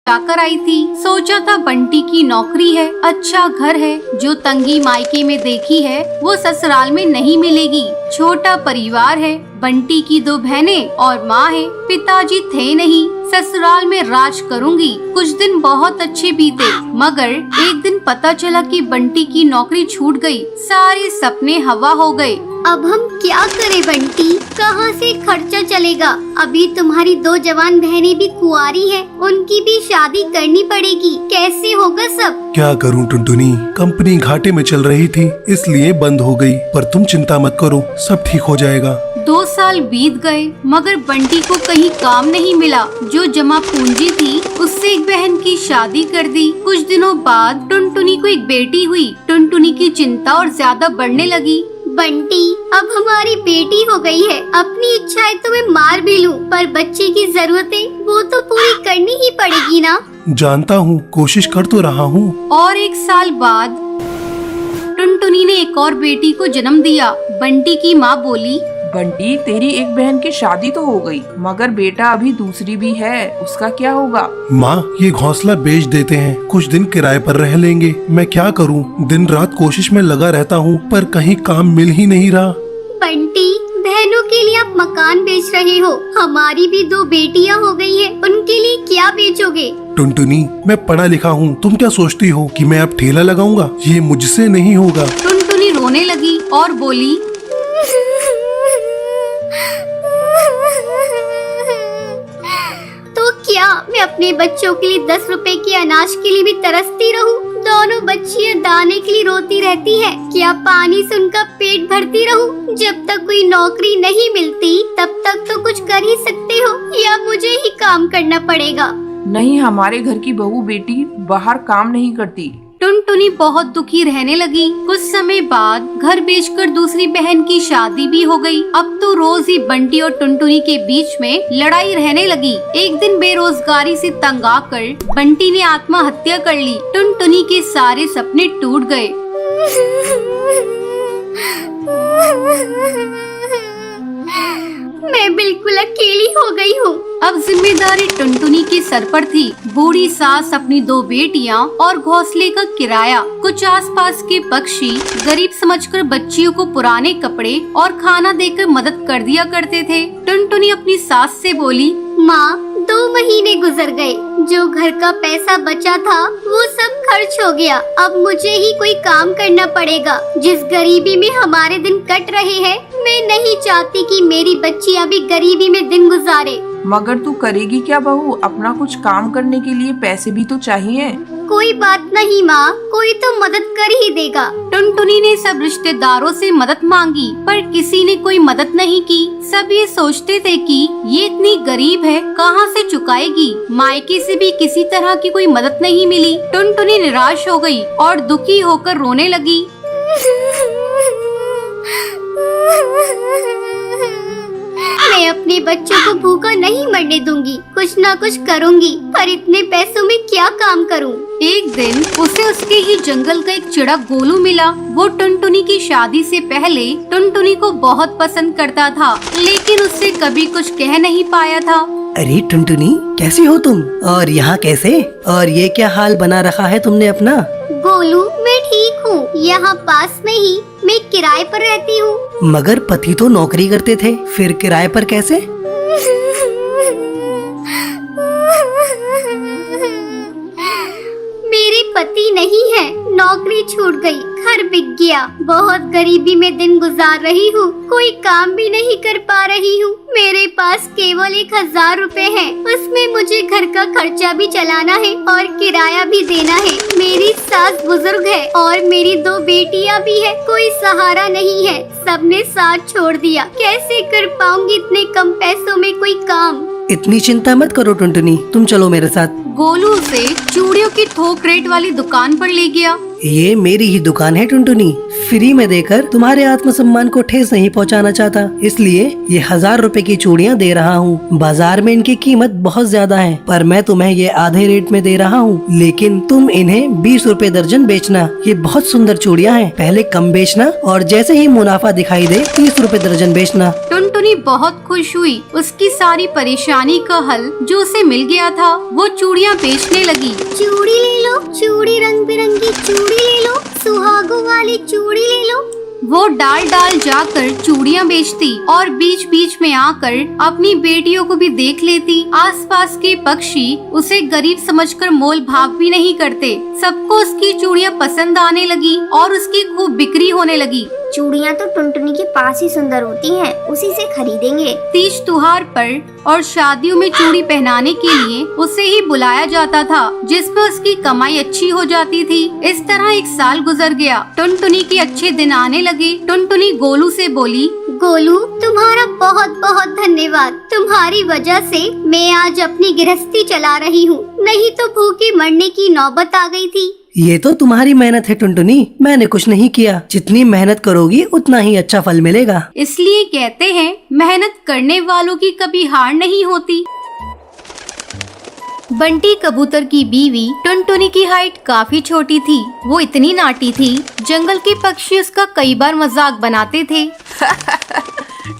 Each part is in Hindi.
जाकर आई थी। सोचा था बंटी की नौकरी है, अच्छा घर है, जो तंगी मायके में देखी है वो ससुराल में नहीं मिलेगी। छोटा परिवार है, बंटी की 2 बहनें और माँ है, पिताजी थे नहीं। ससुराल में राज करूंगी। कुछ दिन बहुत अच्छे बीते, मगर एक दिन पता चला कि बंटी की नौकरी छूट गई। सारे सपने हवा हो गए। अब हम क्या करें बंटी, कहाँ से खर्चा चलेगा? अभी तुम्हारी 2 जवान बहनें भी कुंवारी हैं, उनकी भी शादी करनी पड़ेगी। कैसे होगा सब? क्या करूं टुनटुनी, कंपनी घाटे में चल रही थी इसलिए बंद हो गई, पर तुम चिंता मत करो, सब ठीक हो जाएगा। 2 साल बीत गए, मगर बंटी को कहीं काम नहीं मिला। जो जमा पूंजी थी उससे एक बहन की शादी कर दी। कुछ दिनों बाद टुनटुनी को एक बेटी हुई। टुनटुनी की चिंता और ज्यादा बढ़ने लगी। बंटी, अब हमारी बेटी हो गई है, अपनी इच्छाएं तो मैं मार भी लूं, पर बच्चे की जरूरतें वो तो पूरी करनी ही पड़ेगी ना। जानता हूँ, कोशिश कर तो रहा हूँ। और 1 साल बाद टुनटुनी ने एक और बेटी को जन्म दिया। बंटी की माँ बोली, बंटी, तेरी एक बहन की शादी तो हो गई, मगर बेटा अभी दूसरी भी है, उसका क्या होगा? माँ, ये घोंसला बेच देते हैं, कुछ दिन किराए पर रह लेंगे। मैं क्या करूँ, दिन रात कोशिश में लगा रहता हूँ, पर कहीं काम मिल ही नहीं रहा। बंटी, बहनों के लिए आप मकान बेच रहे हो, हमारी भी 2 बेटियां हो गई है, उनके लिए क्या बेचोगे? टुनटुनी, मैं पढ़ा लिखा हूँ, तुम क्या सोचती हो कि मैं अब ठेला लगाऊंगा? ये मुझसे नहीं होगा। टुनटुनी रोने लगी और बोली, तो क्या मैं अपने बच्चों के लिए 10 रुपए के अनाज के लिए भी तरसती रहूं? दोनों बच्चियां दाने के लिए रोती रहती है, क्या पानी से उनका पेट भरती रहूं? जब तक कोई नौकरी नहीं मिलती तब तक तो कुछ कर ही सकते हो, या मुझे ही काम करना पड़ेगा? नहीं, हमारे घर की बहू बेटी बाहर काम नहीं करती। टुनटुनी बहुत दुखी रहने लगी। कुछ समय बाद घर बेचकर दूसरी बहन की शादी भी हो गई। अब तो रोज ही बंटी और टुनटुनी के बीच में लड़ाई रहने लगी। एक दिन बेरोजगारी से तंग आकर बंटी ने आत्महत्या कर ली। टुनटुनी के सारे सपने टूट गए। मैं बिल्कुल अकेली हो गई हूँ। अब जिम्मेदारी टुनटुनी के सर पर थी। बूढ़ी सास, अपनी 2 बेटियां और घोंसले का किराया। कुछ आसपास के पक्षी गरीब समझकर बच्चियों को पुराने कपड़े और खाना देकर मदद कर दिया करते थे। टुनटुनी अपनी सास से बोली, माँ, 2 महीने गुजर गए, जो घर का पैसा बचा था वो सब खर्च हो गया। अब मुझे ही कोई काम करना पड़ेगा। जिस गरीबी में हमारे दिन कट रहे हैं, मैं नहीं चाहती कि मेरी बच्चियाँ भी गरीबी में दिन गुजारे। मगर तू करेगी क्या बहू? अपना कुछ काम करने के लिए पैसे भी तो चाहिए। कोई बात नहीं माँ, कोई तो मदद कर ही देगा। टुनटुनी ने सब रिश्तेदारों से मदद मांगी, पर किसी ने कोई मदद नहीं की। सब ये सोचते थे कि ये इतनी गरीब है, कहाँ से चुकाएगी। मायके से भी किसी तरह की कोई मदद नहीं मिली। टुनटुनी निराश हो गई और दुखी होकर रोने लगी। मैं अपने बच्चों को भूखा नहीं मरने दूंगी, कुछ ना कुछ करूंगी, पर इतने पैसों में क्या काम करूं? एक दिन उसे उसके ही जंगल का एक चिड़ा गोलू मिला। वो टुनटुनी की शादी से पहले टुनटुनी को बहुत पसंद करता था, लेकिन उससे कभी कुछ कह नहीं पाया था। अरे टुनटुनी, कैसी हो तुम? और यहाँ कैसे? और ये क्या हाल बना रखा है तुमने अपना? गोलू, मैं ठीक हूँ, यहाँ पास में ही मैं किराए पर रहती हूँ। मगर पति तो नौकरी करते थे, फिर किराए पर कैसे? मेरे पति नहीं है, नौकरी छूट गई, घर बिक गया, बहुत गरीबी में दिन गुजार रही हूँ, कोई काम भी नहीं कर पा रही हूँ। मेरे पास केवल 1000 रुपए है, उसमें मुझे घर का खर्चा भी चलाना है और किराया भी देना है। मेरी सास बुजुर्ग है और मेरी 2 बेटियाँ भी है, कोई सहारा नहीं है, सबने साथ छोड़ दिया। कैसे कर पाऊंगी इतने कम पैसों में कोई काम? इतनी चिंता मत करो टुनटुनी, तुम चलो मेरे साथ। गोलू उसे चूड़ियों की थोक रेट वाली दुकान पर ले गया। ये मेरी ही दुकान है टुनटुनी। फ्री में देकर तुम्हारे आत्मसम्मान को ठेस नहीं पहुंचाना चाहता, इसलिए ये 1000 रुपए की चूड़ियां दे रहा हूँ। बाजार में इनकी कीमत बहुत ज्यादा है, पर मैं तुम्हें ये आधे रेट में दे रहा हूँ। लेकिन तुम इन्हें 20 रुपए दर्जन बेचना। ये बहुत सुंदर चूड़ियां हैं, पहले कम बेचना और जैसे ही मुनाफा दिखाई दे 30 रुपए दर्जन बेचना। टुनटुनी बहुत खुश हुई। उसकी सारी परेशानी का हल जो उसे मिल गया था, वो चूड़ियाँ बेचने लगी। चूड़ी ले लो, चूड़ी रंग बिरंगी चूड़ी ले लो, सुहागों वाली चूड़ी ले लो। वो डाल डाल जाकर चूड़ियाँ बेचती और बीच बीच में आकर अपनी बेटियों को भी देख लेती। आसपास के पक्षी उसे गरीब समझकर मोल भाव भी नहीं करते। सबको उसकी चूड़ियाँ पसंद आने लगी और उसकी खूब बिक्री होने लगी। चूड़ियाँ तो टुनटुनी के पास ही सुंदर होती हैं, उसी से खरीदेंगे। तीज त्योहार पर और शादियों में चूड़ी पहनाने के लिए उसे ही बुलाया जाता था, जिसमें उसकी कमाई अच्छी हो जाती थी। इस तरह 1 साल गुजर गया। टुनटुनी के अच्छे दिन आने लगे। टुनटुनी गोलू से बोली, गोलू, तुम्हारा बहुत बहुत धन्यवाद। तुम्हारी वजह से मैं आज अपनी गृहस्थी चला रही हूँ, नहीं तो भूखे मरने की नौबत आ गई थी। ये तो तुम्हारी मेहनत है टुनटुनी, मैंने कुछ नहीं किया। जितनी मेहनत करोगी उतना ही अच्छा फल मिलेगा। इसलिए कहते हैं मेहनत करने वालों की कभी हार नहीं होती। बंटी कबूतर की बीवी टुनटुनी की हाइट काफी छोटी थी। वो इतनी नाटी थी, जंगल के पक्षी उसका कई बार मजाक बनाते थे।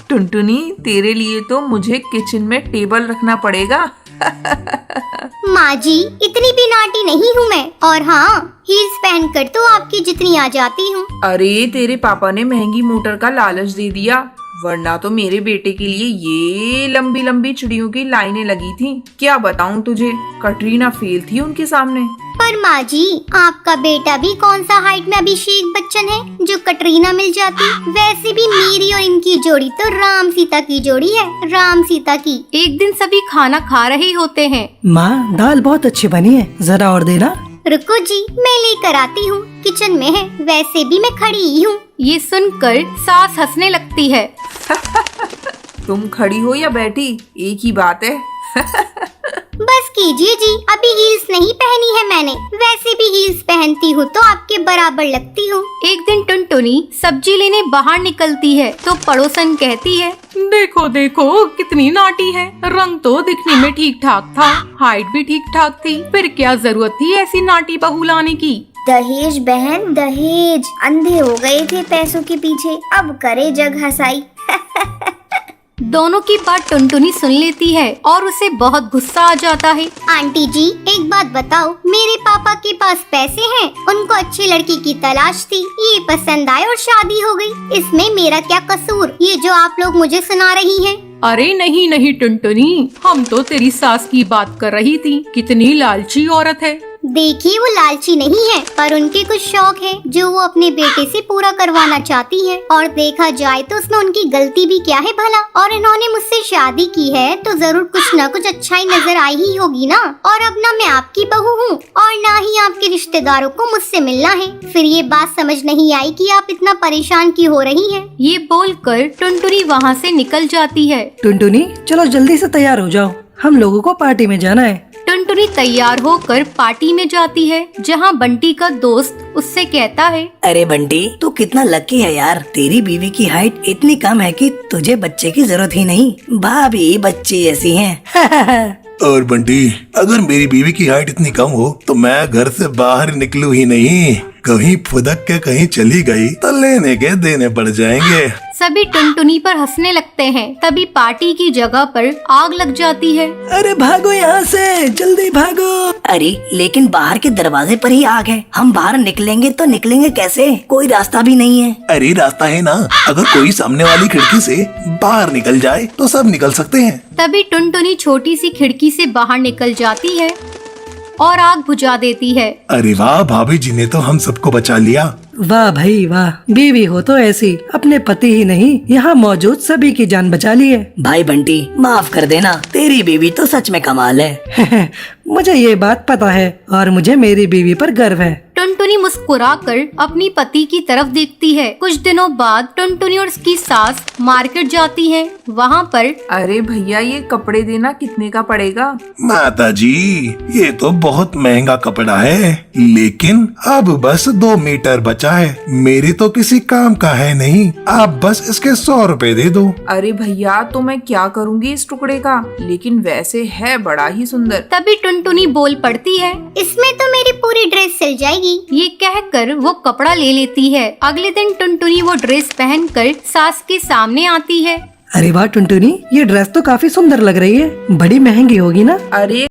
टुनटुनी, तेरे लिए तो मुझे किचन में टेबल रखना पड़ेगा। माँ जी, इतनी भी नाटी नहीं हूँ मैं, और हाँ, हील्स पहनकर तो आपकी जितनी आ जाती हूँ। अरे, तेरे पापा ने महंगी मोटर का लालच दे दिया, वरना तो मेरे बेटे के लिए ये लंबी लंबी चिड़ियों की लाइनें लगी थी। क्या बताऊं तुझे, कटरीना फेल थी उनके सामने। पर माँ जी, आपका बेटा भी कौन सा हाइट में अभिषेक बच्चन है जो कटरीना मिल जाती। वैसे भी मेरी और इनकी जोड़ी तो राम सीता की जोड़ी है, राम सीता की। एक दिन सभी खाना खा रहे होते हैं। माँ, दाल बहुत अच्छी बनी है, जरा और देना। रुको जी, मैं लेकर आती हूँ, किचन में है, वैसे भी मैं खड़ी ही हूँ। ये सुनकर सास हंसने लगती है। तुम खड़ी हो या बैठी, एक ही बात है। बस कीजिए जी, अभी हील्स नहीं पहनी है मैंने, वैसे भी हील्स पहनती हूँ तो आपके बराबर लगती हूँ। एक दिन टुनटुनी सब्जी लेने बाहर निकलती है तो पड़ोसन कहती है, देखो देखो कितनी नाटी है। रंग तो दिखने में ठीक ठाक था, हाइट भी ठीक ठाक थी, फिर क्या जरूरत थी ऐसी नाटी बहू लाने की। दहेज बहन दहेज, अंधे हो गए थे पैसों के पीछे, अब करे जग हंसाई। दोनों की बात टुनटुनी सुन लेती है और उसे बहुत गुस्सा आ जाता है। आंटी जी, एक बात बताओ, मेरे पापा के पास पैसे हैं, उनको अच्छी लड़की की तलाश थी, ये पसंद आए और शादी हो गई, इसमें मेरा क्या कसूर, ये जो आप लोग मुझे सुना रही हैं? अरे नहीं नहीं टुनटुनी, हम तो तेरी सास की बात कर रही थी, कितनी लालची औरत है। देखिए, वो लालची नहीं है, पर उनके कुछ शौक है जो वो अपने बेटे से पूरा करवाना चाहती है, और देखा जाए तो उसमें उनकी गलती भी क्या है भला। और इन्होंने मुझसे शादी की है तो जरूर कुछ न कुछ अच्छाई नजर आई ही होगी ना। और अब ना मैं आपकी बहू हूँ और ना ही आपके रिश्तेदारों को मुझसे मिलना है। फिर ये बात समझ नहीं आई कि आप इतना परेशान क्यों हो रही हैं। ये बोलकर टुनटुनी वहाँ से निकल जाती है। टुनटुनी, चलो जल्दी से तैयार हो जाओ, हम लोगों को पार्टी में जाना है। टुनटुनी तैयार होकर पार्टी में जाती है, जहाँ बंटी का दोस्त उससे कहता है, अरे बंटी, तू कितना लकी है यार, तेरी बीवी की हाइट इतनी कम है कि तुझे बच्चे की जरूरत ही नहीं, भाभी बच्चे ऐसी हैं। और बंटी, अगर मेरी बीवी की हाइट इतनी कम हो तो मैं घर से बाहर निकलूं ही नहीं। कहीं फुदक के कहीं चली गई तो लेने के देने पड़ जाएंगे। सभी टुनटुनी पर हंसने लगते हैं। तभी पार्टी की जगह पर आग लग जाती है। अरे भागो यहाँ से, जल्दी भागो। अरे लेकिन बाहर के दरवाजे पर ही आग है, हम बाहर निकलेंगे तो निकलेंगे कैसे, कोई रास्ता भी नहीं है। अरे रास्ता है ना, अगर कोई सामने वाली खिड़की से बाहर निकल जाए तो सब निकल सकते हैं। तभी टुनटुनी छोटी सी खिड़की से बाहर निकल जाती है और आग बुझा देती है। अरे वाह, भाभी जी ने तो हम सबको बचा लिया। वाह भाई वाह, बीवी हो तो ऐसी, अपने पति ही नहीं यहाँ मौजूद सभी की जान बचा ली है। भाई बंटी, माफ कर देना, तेरी बीवी तो सच में कमाल है। मुझे ये बात पता है और मुझे मेरी बीवी पर गर्व है। टुनटुनी मुस्कुराकर अपनी पति की तरफ देखती है। कुछ दिनों बाद टुनटुनी और उसकी सास मार्केट जाती हैं। वहाँ पर अरे भैया, ये कपड़े देना कितने का पड़ेगा? माता जी, ये तो बहुत महंगा कपड़ा है, लेकिन अब बस 2 मीटर बचा है। मेरे तो किसी काम का है नहीं, आप बस इसके 100 रुपए दे दो। अरे भैया, तो मैं क्या करूँगी इस टुकड़े का? लेकिन वैसे है बड़ा ही सुंदर। तभी टुनटुनी बोल पड़ती है, इसमें तो मेरी पूरी ड्रेस सिल जाएगी। ये कहकर वो कपड़ा ले लेती है। अगले दिन टुनटुनी वो ड्रेस पहनकर सास के सामने आती है। अरे वाह टुनटुनी, ये ड्रेस तो काफी सुंदर लग रही है, बड़ी महंगी होगी ना? अरे